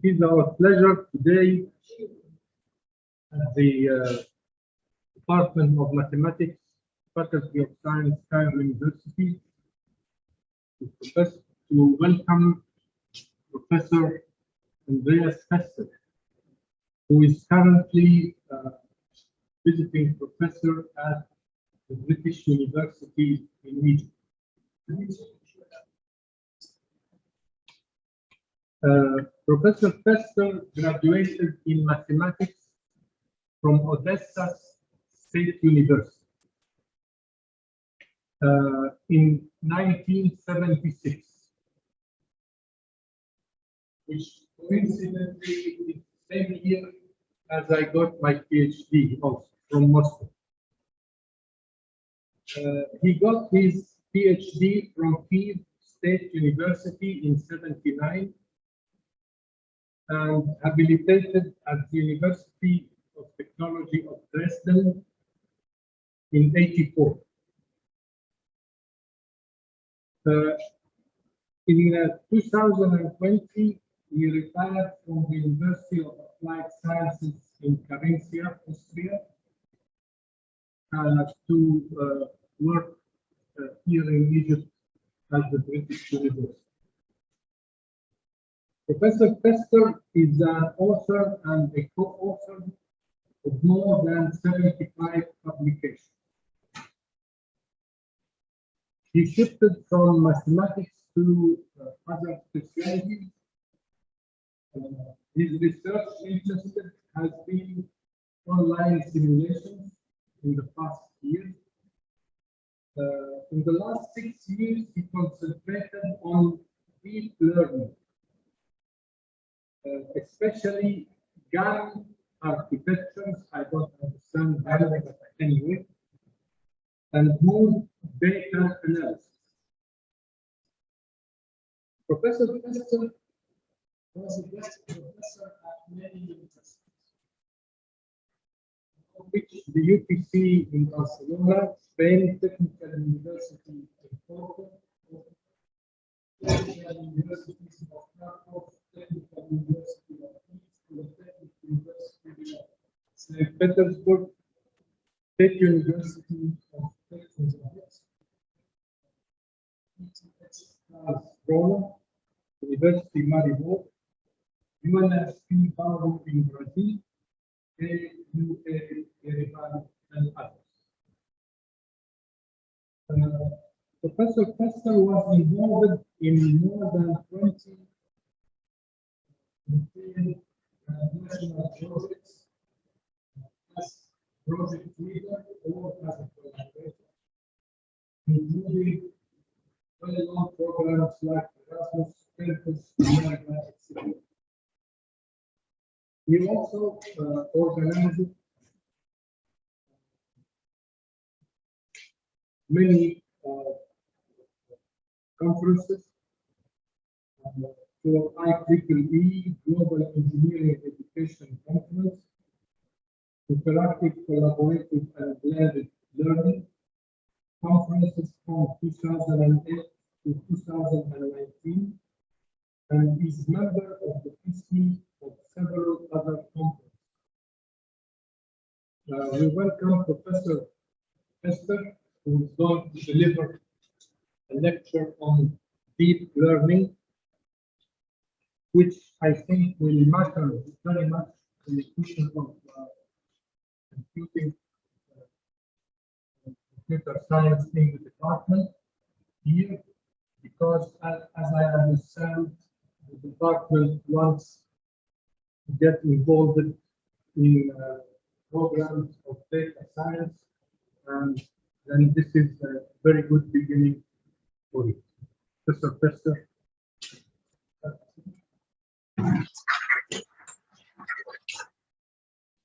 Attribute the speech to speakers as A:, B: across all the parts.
A: It is our pleasure today at the Department of Mathematics, Faculty of Science, Cairo University, to welcome Professor Andreas Pester, who is currently visiting professor at the British University in Egypt. Professor Pester graduated in mathematics from Odessa State University in 1976, which coincidentally is the same year as I got my PhD also from Moscow. He got his PhD from Kiev State University in '79 and habilitated at the University of Technology of Dresden in '84. In 2020, he retired from the University of Applied Sciences in Carinthia, Austria, to work here in Egypt at the British University. Professor Pester is an author and a co-author of more than 75 publications. He shifted from mathematics to other specialties. His research interest has been online simulations in the past years. In the last 6 years, he concentrated on deep learning, especially GAN architectures. I don't understand GAN, but anyway, and more data analysis. Professor Pester was a guest professor at many universities, of which the UPC in Barcelona, Spain Technical University in Porto, Technical Universities of Krakow, Technical University of East, Polytechnic University of St. Petersburg, State University of Texas, University Maribor, UNSP Bauru in Brazil, AUA Yerevan, and others. Professor Pester was involved in more than 20 national projects as project leader or as a collaborator, including well-known programs like Erasmus, Campus, America, etc. He also organized many conferences for IEEE Global Engineering Education Conference, Interactive, Collaborative, and Blended Learning conferences from 2008 to 2019, and is member of the PC of several other conferences. We welcome Professor Pester, who is going to deliver a lecture on deep learning, which I think will matter very much in the question of computer science in the department here, because as I understand, the department wants to get involved in programs of data science, and then this is a very good beginning for it. Professor Pester.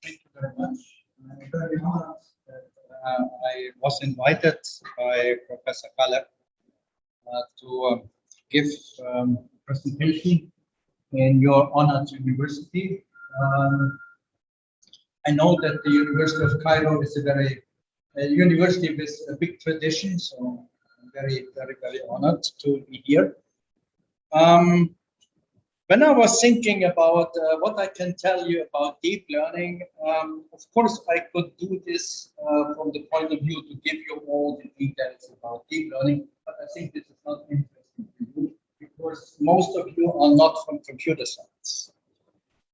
B: Thank you very much. I'm very honored that I was invited by Professor Kaller to give a presentation in your honored university. I know that the University of Cairo is a university with a big tradition, so I'm very honored to be here. When I was thinking about what I can tell you about deep learning, of course, I could do this from the point of view to give you all the details about deep learning, but I think this is not interesting to you because most of you are not from computer science.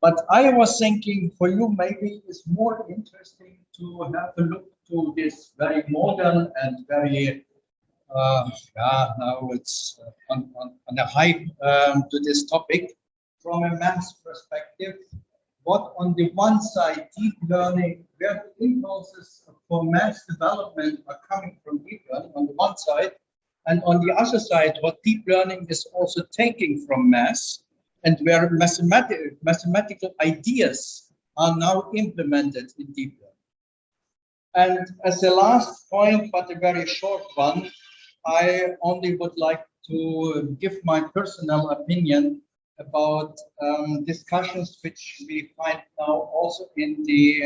B: But I was thinking for you, maybe it's more interesting to have a look to this very modern and very now it's on a hype to this topic from a maths perspective. What on the one side, deep learning, where the impulses for maths development are coming from deep learning on the one side, and on the other side, what deep learning is also taking from maths, and where mathematical ideas are now implemented in deep learning. And as a last point, but a very short one, I only would like to give my personal opinion about discussions which we find now also in the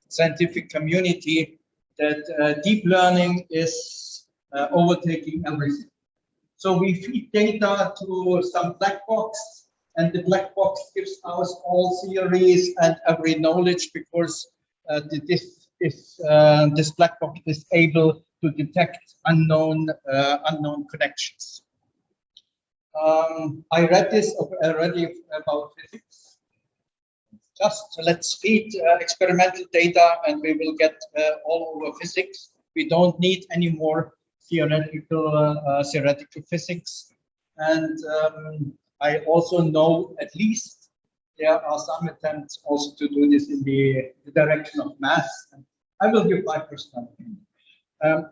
B: scientific community, that deep learning is overtaking everything. So we feed data to some black box, and the black box gives us all theories and every knowledge because this black box is able to detect unknown connections. I read this already about physics. Just let's feed experimental data and we will get all over physics. We don't need any more theoretical physics. And I also know at least there are some attempts also to do this in the direction of math. I will give my personal opinion.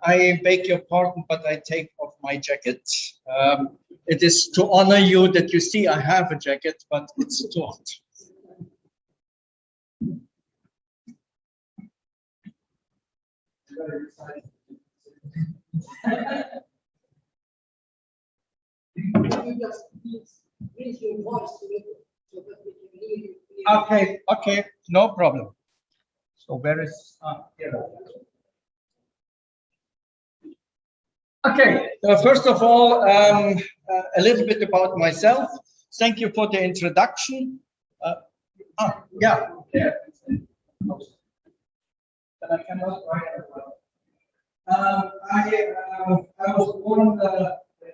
B: I beg your pardon, but I take off my jacket. It is to honor you that you see I have a jacket, but it's too hot. Okay, no problem. So where is here? Okay, first of all, a little bit about myself. Thank you for the introduction. Yeah. I cannot write I was born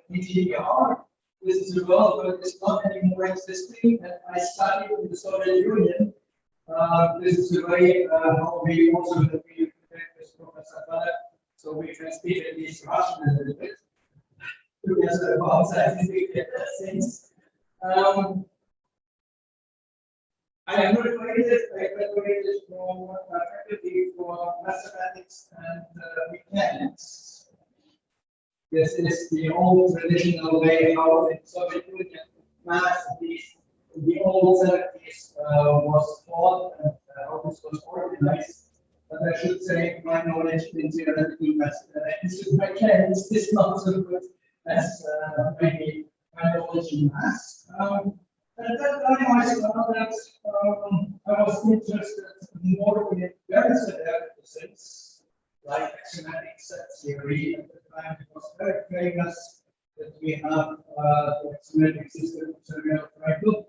B: in GDR. This is a world where it's not anymore existing, and I studied in the Soviet Union. This is the way how we also have been with Professor Pester. So we can speak at least Russian a little bit together about scientific things. I graduated from faculty for mathematics and mechanics. This is the old traditional way how in Soviet Union math, at least in the old 70s, was taught and how this was organized. But I should say my knowledge in theoretical mechanics is not so good as maybe my knowledge in math. At that time, I started, I was interested more in very theoretical things, like axiomatic set theory. At the time, it was very famous that we have the axiomatic system of serial triangle.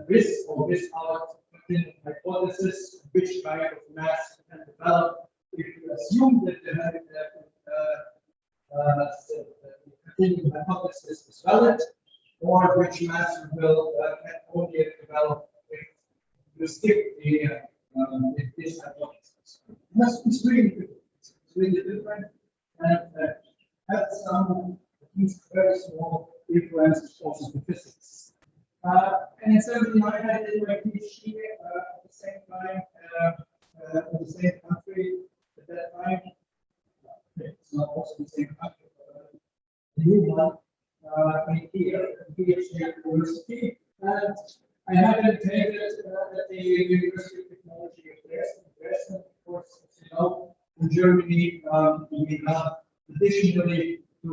B: With or without continued hypothesis, which kind of math can develop if you assume that the continued hypothesis is valid, or which math will can only develop if you skip this hypothesis. It's really good. It's really different, and has some at least very small influences also to physics. And in 79, I did my PhD at the same time in the same country at that time. It's not also the same country, but the new one in here, PhD at university. And I have been educated at the University of Technology of Dresden. Of course, as you know, in Germany, we have additionally to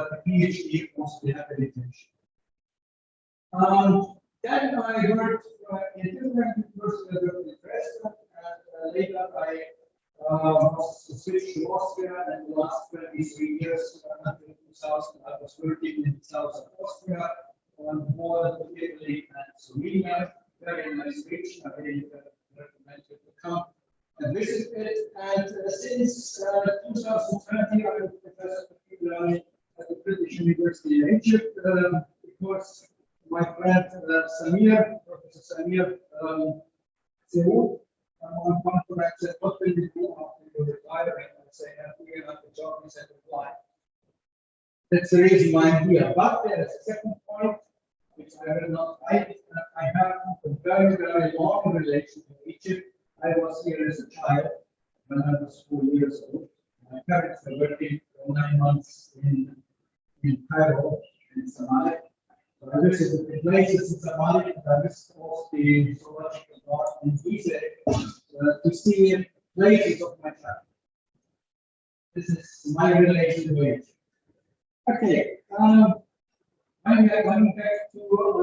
B: the PhD also the habilitation. Then I worked in different universities in Dresden, and later I was switched to Austria, and the last 23 years, until 2000, I was working in south of Austria, more than Italy and very nice region. I really recommend you to come and visit it. And since 2020, I'm a professor of deep learning at the British University in Egypt. Because my friend Samir, Professor Samir Seoul, on conference said, what will you do after you retire? And I say, after you have the job, he said, apply. That's the reason why I'm here. But there is a second point, which I will not hide. I have a very, very long relation to Egypt. I was here as a child when I was 4 years old. My parents were working for 9 months in Cairo, in Somalia. So I visited the places in Somalia, and I visited also the zoological park in Giza to see places of my childhood. This is my relation to Egypt. Okay, I'm going back to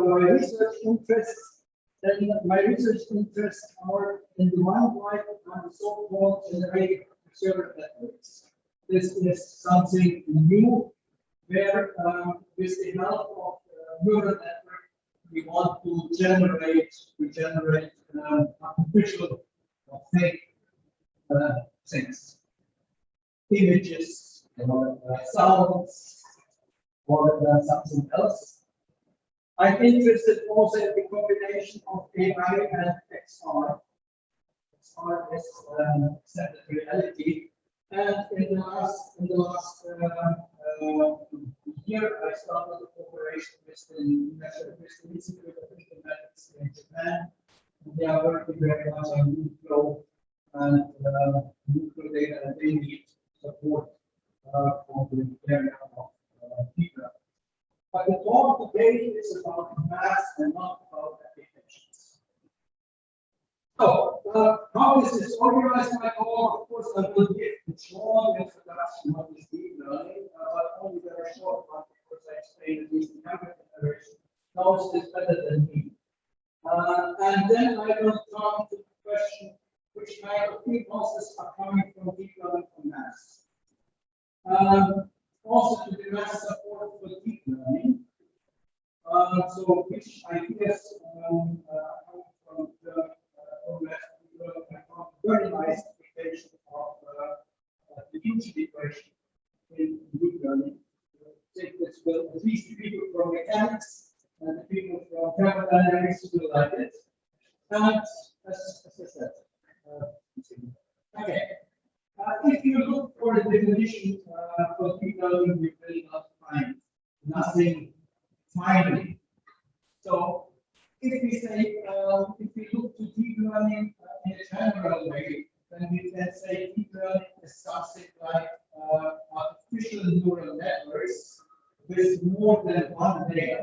B: my research interests. Then my research interests are in the wildlife and the so-called generated observer networks. This is something new, where with the help of neural network, we want to generate artificial or fake things, images, or sounds, or something else. I'm interested also in the combination of AI and XR. XR is extended reality, and in the last year, I started a cooperation with the Institute of Informatics in Japan. They are working very much on NuFlow and NuFlow data, and they need support for the area of people. But the talk today is about math and not about applications. So, how is this organized? My goal, of course, I will give a short introduction of this deep learning, but only very short one, because I explained at least the younger generation knows this better than me. And then I will come to the question, which kind of impulses are coming from deep learning from math. Also to the math support for deep learning. So which ideas coming from the very nice application of the huge equation in deep learning. Take this will at least the people from mechanics and the people from thermodynamics will like it. And as I said, okay. If you look for the definition for deep learning, you will not find nothing finally. So if we say, if we look to deep learning in a general way, then we can say deep learning is something like artificial neural networks with more than one layer.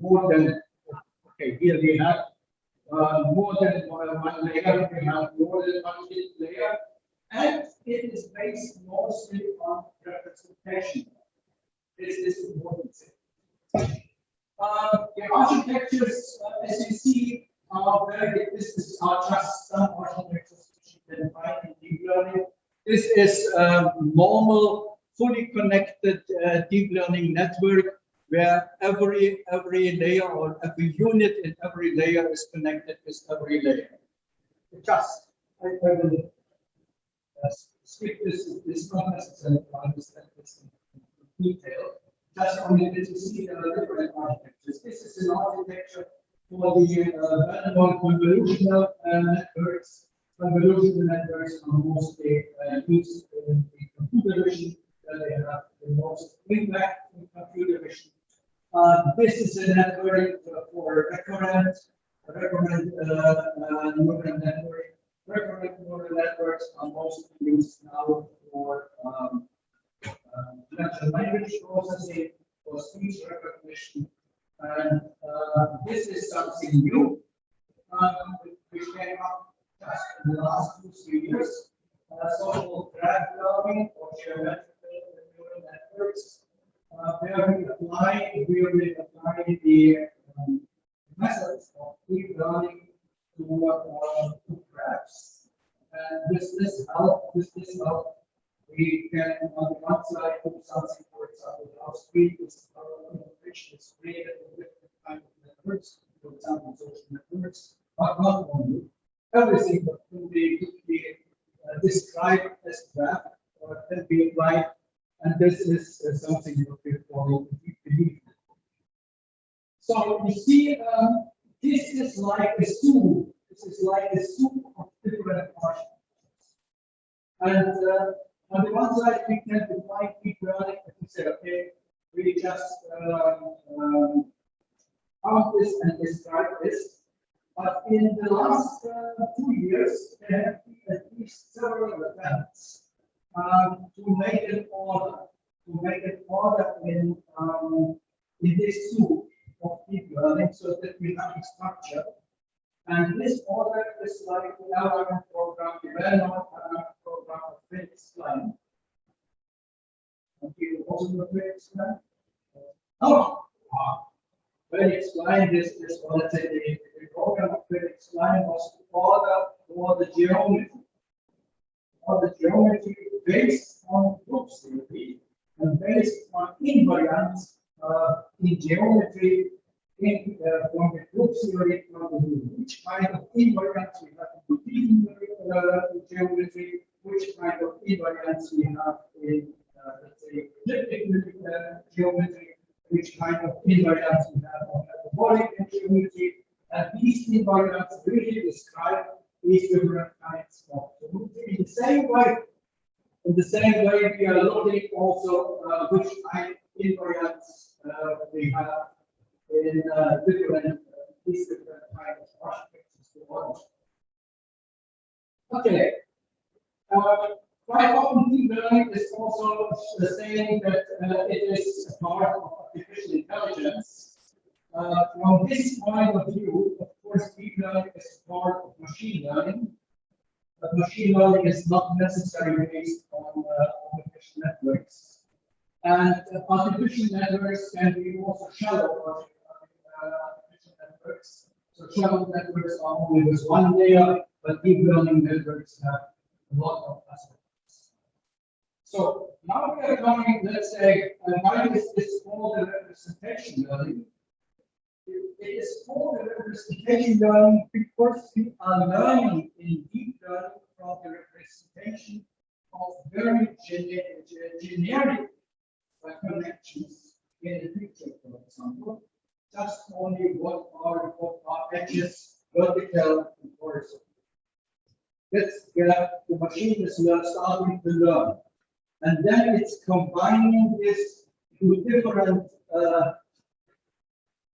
B: More than, okay, here we have more than one layer, we have more than one layer, and it is based mostly on representation. This is the important thing. The architectures, as you see, are very, this are just some architectures which you can find in deep learning. This is normal, fully connected deep learning network where every layer or every unit in every layer is connected with every layer. Just, I will skip this, it's not necessary to understand this in detail. Just only to see there are different architectures. This is an architecture for the convolutional networks. Convolutional networks are mostly used in the computer vision, that they have the most impact in computer vision. This is a network for recurrent neural network. Recurrent neural networks are mostly used now for natural language processing, for speech recognition, and this is something new, which came up just in the last 2-3 years. So-called graph learning or geometrical neural networks, where we apply the methods of deep learning to graphs. And with this help, we can on the one side do something, for example, our screen is which is created with different kinds of networks.
A: for example, social networks, but not only. Everything that can be described as graph can be applied, and this is something that we call deep belief. So you see, this is like a soup. This is like a soup of different architectures. And on the one side, we can define deep learning and we say, okay, we just count this and describe this. But in the last 2 years, there have been at least several attempts to make an order, in this soup of deep learning, so that we have a structure. And this order is like the LLM program, the well-known LLM program of Felix Klein. Okay, also know Felix Klein? Oh, Felix Klein, this is what let's say the program of Felix Klein was the order for the geometry. Or the geometry based on group theory and based on invariance in geometry from the group theory point of view. Which kind of invariance we have in geometry, which kind of invariance we have in, let's say, elliptic geometry, which kind of invariance we have on hyperbolic geometry, and these invariants really describe these different kinds of geometry. In the same way, we are looking also which kind of invariants we have in these different kinds of architectures. Okay. Quite often, deep learning is also saying that it is a part of artificial intelligence. From this point of view, of course, deep learning is part of machine learning. But machine learning is not necessarily based on artificial networks. And artificial networks can be also shallow artificial networks. So shallow networks are only with one layer, but deep learning networks have a lot of aspects. So now we are going, let's say, why is this called a representation learning? It is called a representation learning because we are learning in deep learning from the representation of very generic connections in the picture, for example. Just only what are edges, vertical and horizontal. That's where the machine is starting to learn. And then it's combining this to different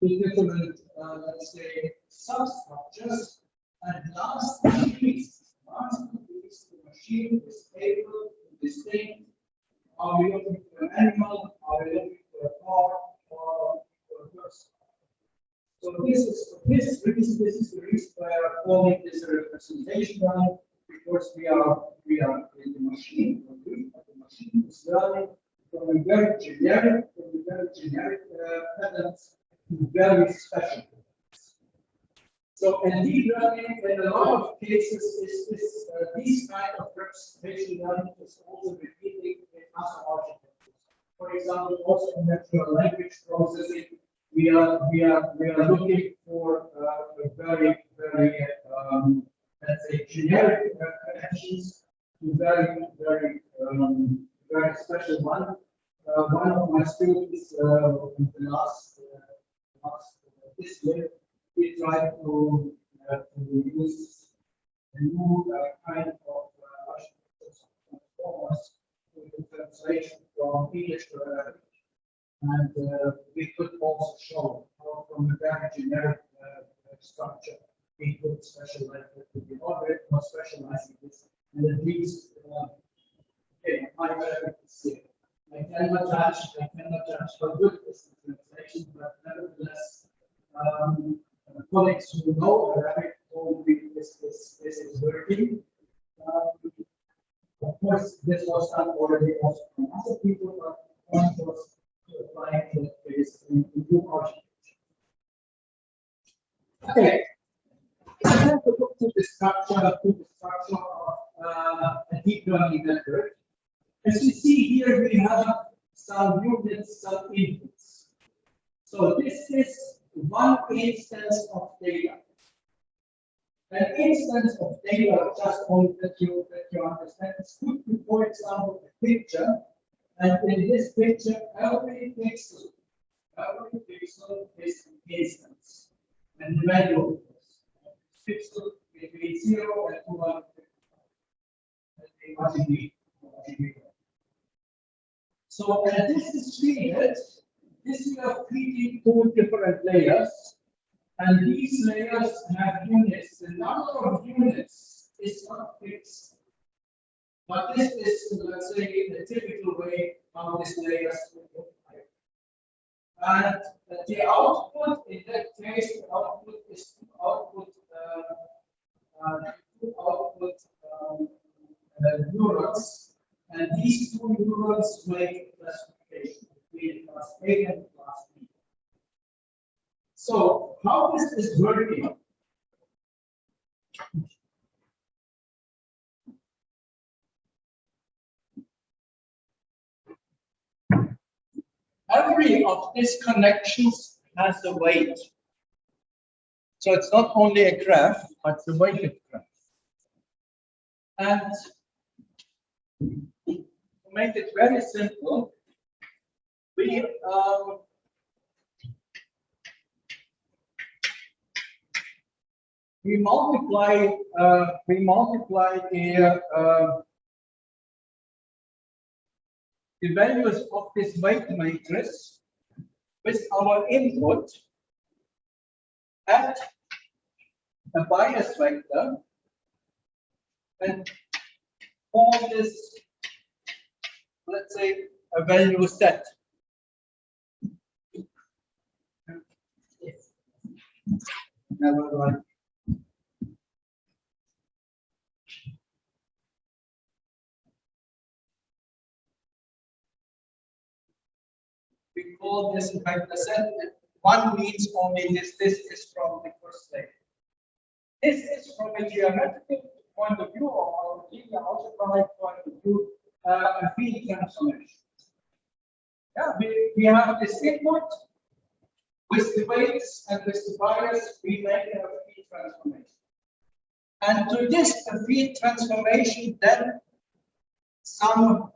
A: let's say, substructures, and last but not least, the machine is able to distinct: are we looking for an animal, are we looking for a car, or for a person? So this is the reason why I'm calling this a representation learning, because we are in the machine. The machine is learning from a very generic patterns to very special patterns. So in deep learning, in a lot of cases, these kind of representation learning is also repeating in other architectures. For example, also in natural language processing, we are looking for a very let's say generic connections to very special one. One of my students in the last this year, we tried to use a new kind of transformers to translation from English to Arabic. And we could also show how from a very generic structure we could specialize it to be already more specializing this, and at least okay, my Arabic is here. I cannot judge how good is the translation, but nevertheless, colleagues who know Arabic told me this is working. Of course, this was done already also from other people, but the point was to apply that case in new architecture. Okay, I have to look to the structure of a deep learning network. As you see here, we have some units, some inputs. So this is
C: one instance of data. An instance of data, just want that you understand, it could be, for example, a picture, and in this picture, every pixel is an instance, and the value of this pixel between 0 and 250. So, and this is treated, this we are treating two different layers, and these layers have units. The number of units is not fixed, but this is, let's say, the typical way how these layers look like. And the output, in that case, the output is neurons, and these two neurons make classification between class A and class B. So, how is this working?
B: Every of these connections has a weight. So it's not only a graph, but it's a weighted graph. And to make it very simple, we multiply the values of this weight matrix with our input at a bias vector and call this, let's say, a value set. Never mind. We call this vector set. One means only this. This is from the first layer. This is from a geometrical point of view or a linear algebraic point of view, a field transformation. Yeah, we have this input with the weights and with the bias, we make a field transformation. And to this field transformation, then some,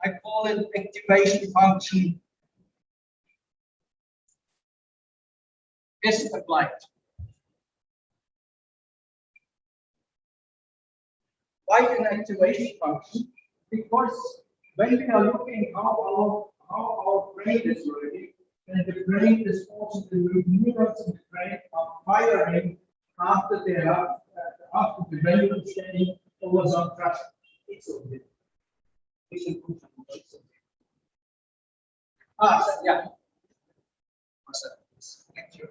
B: I call it activation function, is applied. Why an activation function? Because when we are looking how our brain is working, and the brain is also the neurons in the brain are firing after they have after the value chain over some trust. It's okay. Yeah. Thank you.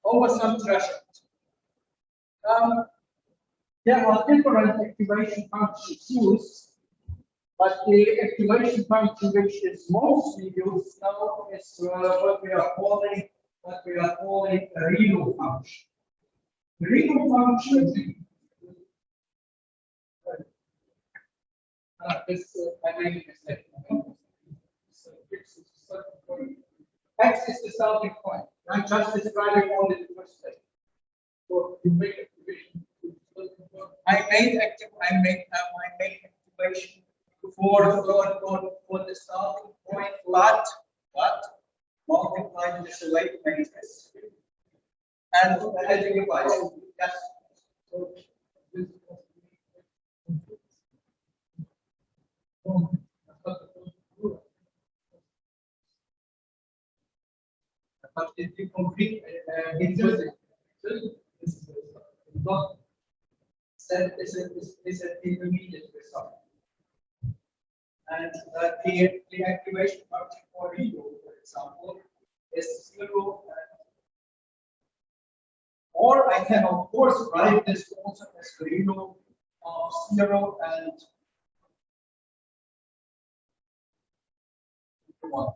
B: Over some threshold. There are different activation functions used, but the activation function which is mostly used now is what we are calling a Reno function. The Reno function. I made a mistake. X is the starting point. I'm just describing only the first step. So you make activation. I made activation for the starting point, but multiplied with the weight matrix and adding a bias. Yes. So this but if you complete not set is an intermediate result. And the activation function for Reno, for example, is 0. Or I can of course write this also as Reno of 0 and 1. Of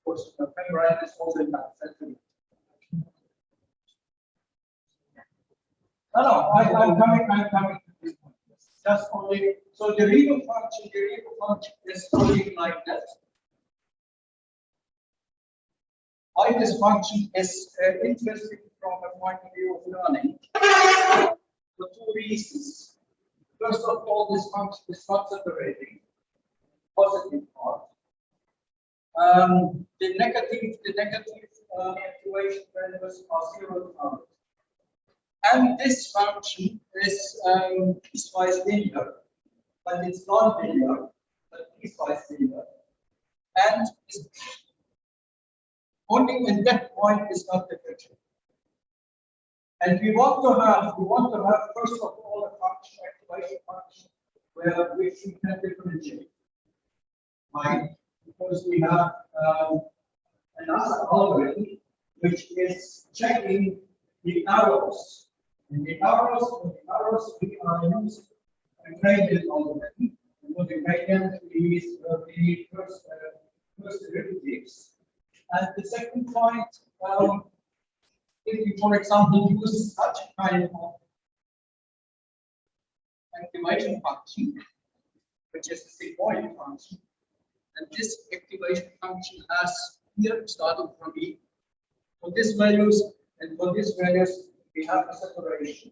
B: course, I can write this also in that setting. No, I'm coming to this point. Just only, so the Reno function is only like that. why this function is interesting from a point of view of learning. For two reasons. First of all, this function is not separating positive part. The negative activation values are 0 to 100. And this function is piecewise linear, but it's not linear, but piecewise linear. And only in that point is not differential. And we want to have first of all a function, activation function, which we can differentiate. Why? Because we have another algorithm which is checking the arrows. And the arrows we are using a gradient algorithm. And what the gradient is the first derivatives. And the second point, if you, for example, use such a kind of activation function, which is a sigmoid function, and this activation function has here starting from E. For these values and for these values, we have a separation.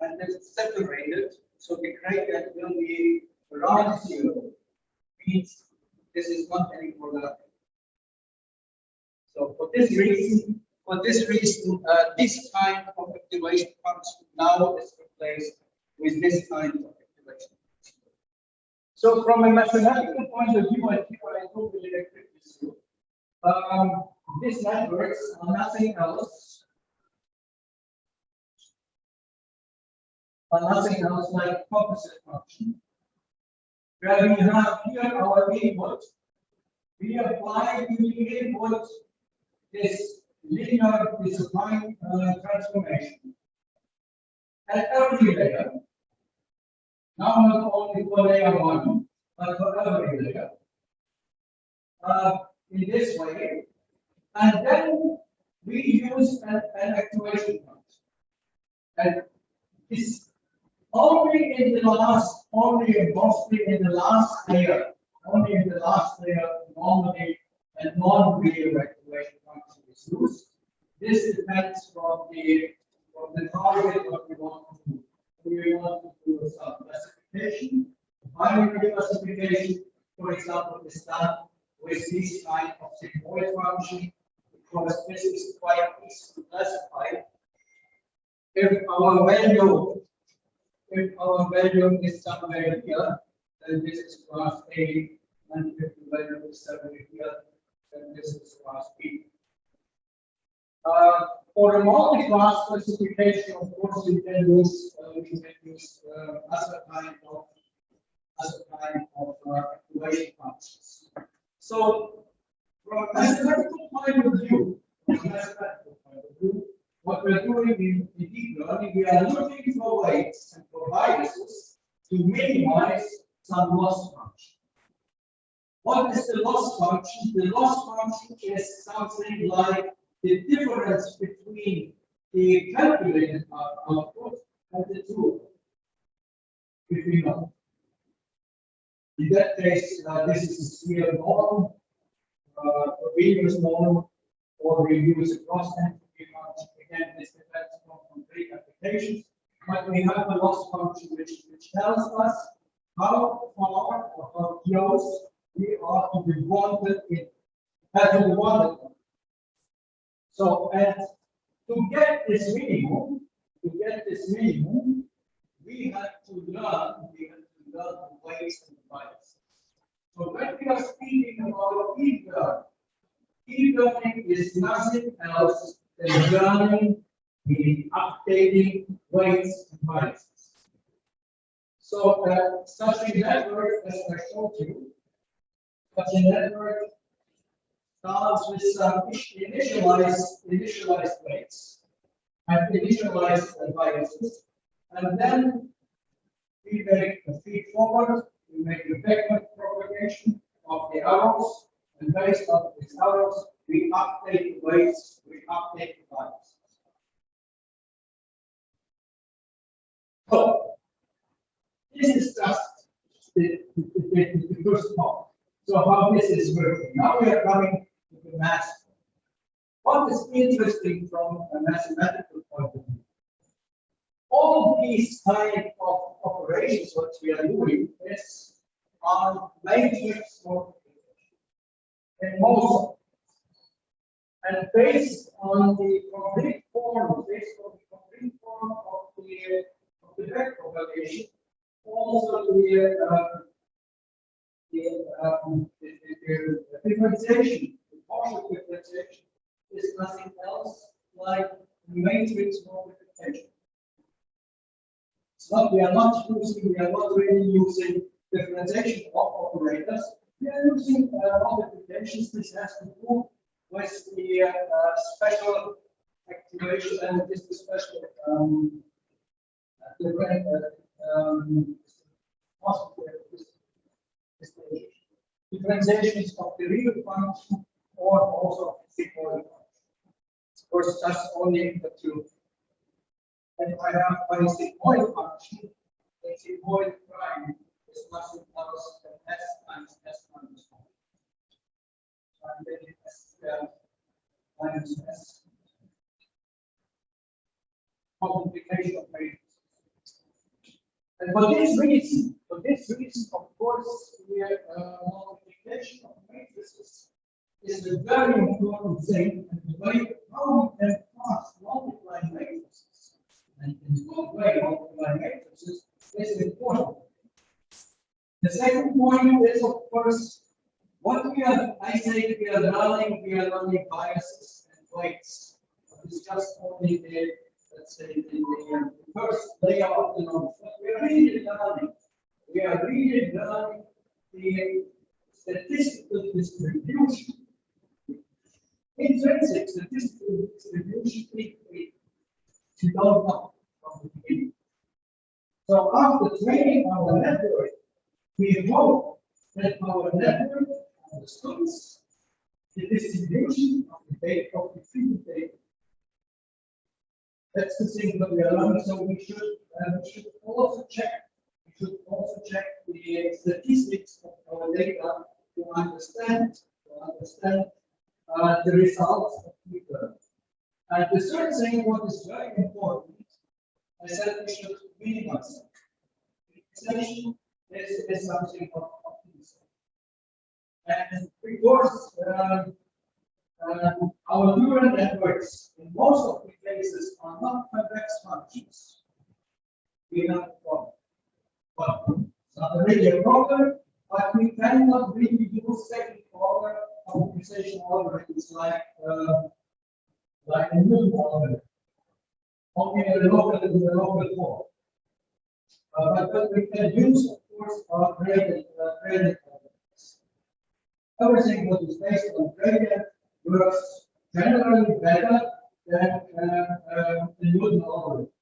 B: And it's separated, so the gradient will be around 0. Means this is not any overlapping. So for this reason, this kind of activation function now is replaced with this kind of activation function. So from a mathematical point of view, I totally agree with you. These networks are nothing else like composite function, where we have here our input. We apply to the input this linear design transformation at every layer. Now not only for layer 1, but for every layer. In this way, and then we use an activation function. And this mostly in the last layer, normally a non-real activation function is used. This depends from the target what we want to do. We want to do some classification. Binary classification, for example, is done with this kind of sigmoid function, because this is quite easy to classify. If our value is somewhere here, then this is class A, and if the value is somewhere here, then this is class B. For a multi-class classification, of course, we can use other kind of activation functions. So, from a mathematical point of view, what we're doing in deep learning, we are looking for ways and for biases to minimize some loss function. What is the loss function? The loss function is something like the difference between the calculated output and the true, if we know. In that case, this is a sphere norm, a previous norm, or we use a cross entropy function. Again, this depends on concrete applications, but we have a loss function which tells us how far or how close we are to the wanted one. So, and to get this minimum, we have to learn the ways and bias. So when we are speaking about e-learning is nothing else than learning, meaning updating weights and biases. So such a network, as I showed you, such a network starts with some initialized weights and initialized biases, and then we make a feed forward, we make a backward propagation of the arrows, and based on these arrows, we update the weights, we update the biases. So, this is just the first part. So, how this is working. Now we are coming to the math.
C: what is interesting from a mathematical point of view? All these kind of operations what we are doing is on matrix multiplication. And most and based on the complete form of the back propagation, also the differentiation, the partial differentiation is nothing else like matrix multiplication. It's not, we are not really using differentiation of operators. We are using multiplications. This has to do with the special activation and this is special differentiations of the real function or also sigmoid function. Of course, just only the two. And if I have my sigmoid function, the sigmoid prime is nothing else than s times s minus 1. So I'm getting s minus s. Multiplication of matrices. And for this reason, of course, the multiplication of matrices is a very important thing, and the way how we can fast multiply matrices and in a good way multiply matrices is important. The second point is, of course, what we are. I say we are learning biases and weights. It's just only the, let's say, the first layer of the knowledge. But we are really learning the statistical distribution. Intrinsic statistical distribution we don't know from the beginning. So after training our network, we hope that our network understands the distribution of the data, of the treated data. That's the thing that we are learning. So we should also check. We should also check the statistics of our data to understand the results of the learning. And the third thing, what is very important, I said we should minimize it. Is something of this. And because our neural networks in most of the cases are not convex functions, we have a problem. But it's not really a problem, but we cannot really use second order optimization algorithms like a Newton algorithm, only in the local form. But we can use, of course, our gradient algorithms. Everything that is based on gradient works generally better than the Newton algorithm.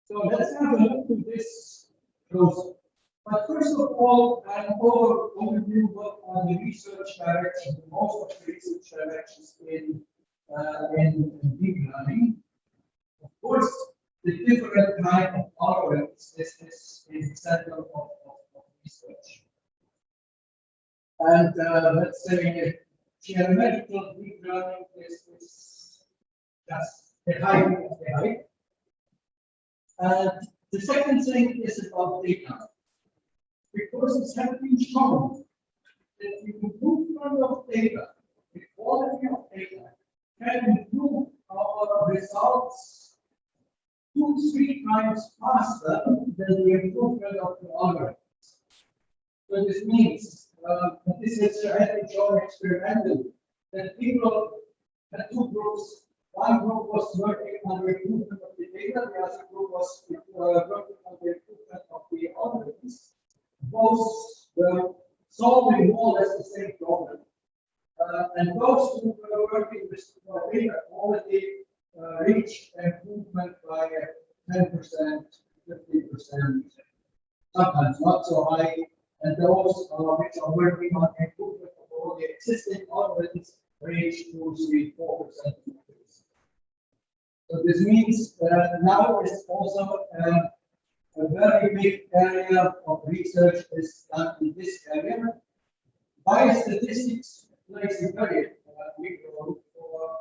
C: So let's have a look at this closer. But first of all, an overview what are the research directions, most of the research directions in deep learning. Of course, the different kind of algorithms is the center of research. And let's say geometrical deep learning is just the height of the height. And the second thing is about data. Because it has been shown that the improvement of data, the quality of data, can improve our results 2-3 times faster than the improvement of the algorithms. So this means, this is shown experimentally, that people had two groups. One group was working on the improvement of the data, the other group was working on the improvement of the algorithms. Both were solving more or less the same problem. And those who were working with data quality reached improvement by 10%, 15%, sometimes not so high. And those which are working on improvement of all the existing algorithms reach 2-4%. So this means now is also a very big area of research is done in this area. Biostatistics plays a very big role for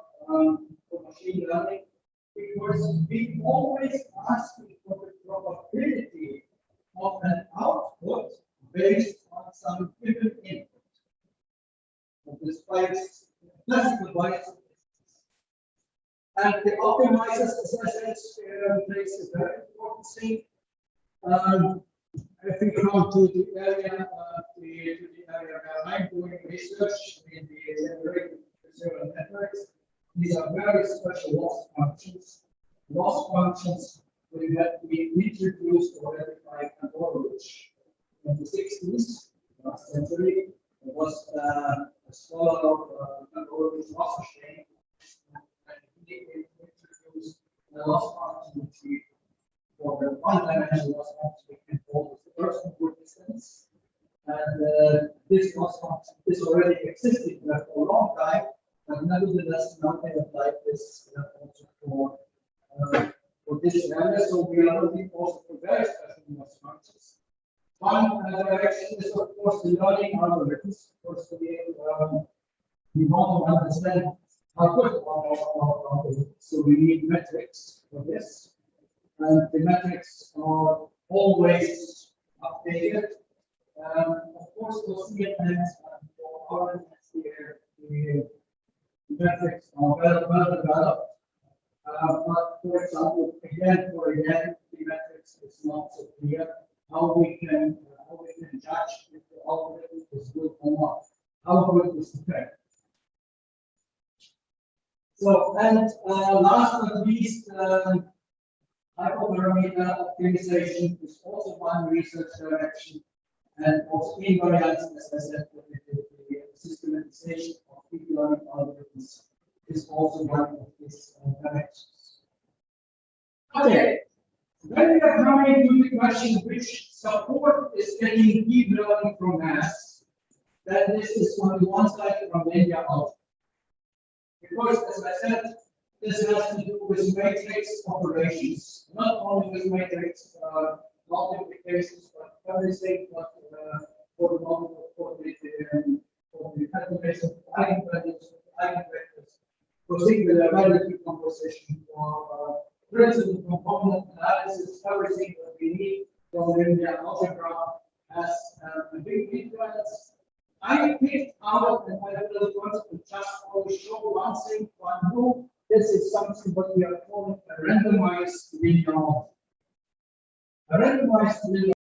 C: machine learning because we always ask for the probability of an output based on some given input. Despite classical bias. And the optimizers, as I said, plays a very important thing. If we come to the area, where I'm doing research in the generated neural networks, these are very special loss functions. Loss functions that we introduced already by Andreas in the 60s, last century. It was a scholar of Andreas Pester, and he introduced the loss function for the one-dimensional loss function we can call the first input distance. And this loss function this already existed for a long time, but nevertheless now they apply this also for this area. So we are looking also for very special loss functions. One direction is of course the learning algorithms. Of course, we want to understand how good our algorithms. So we need metrics for this, and the metrics are always updated. Of course, for CNN and for our the metrics are well developed. But for example, again, the metrics is not so clear how we can judge if the algorithm is good or not. How good is the tech? So, and last but not least, hyperparameter optimization is also one research direction, and also invariance, as I said, the systematization of deep learning algorithms is also one of these directions. Okay, then we are coming to the question which support is getting deep learning from maths. That this is on the one side from linear algebra. Because, as I said, this has to do with matrix operations, not only with matrix multiplications, but everything but for the multiple for the calculation of eigenvalues, eigenvectors, for singular value decomposition, for principal component analysis, everything that we need from linear algebra has a big influence. I picked out and I will want to just only show one thing, one rule. This is something what we are calling a randomized linear algebra. A randomized linear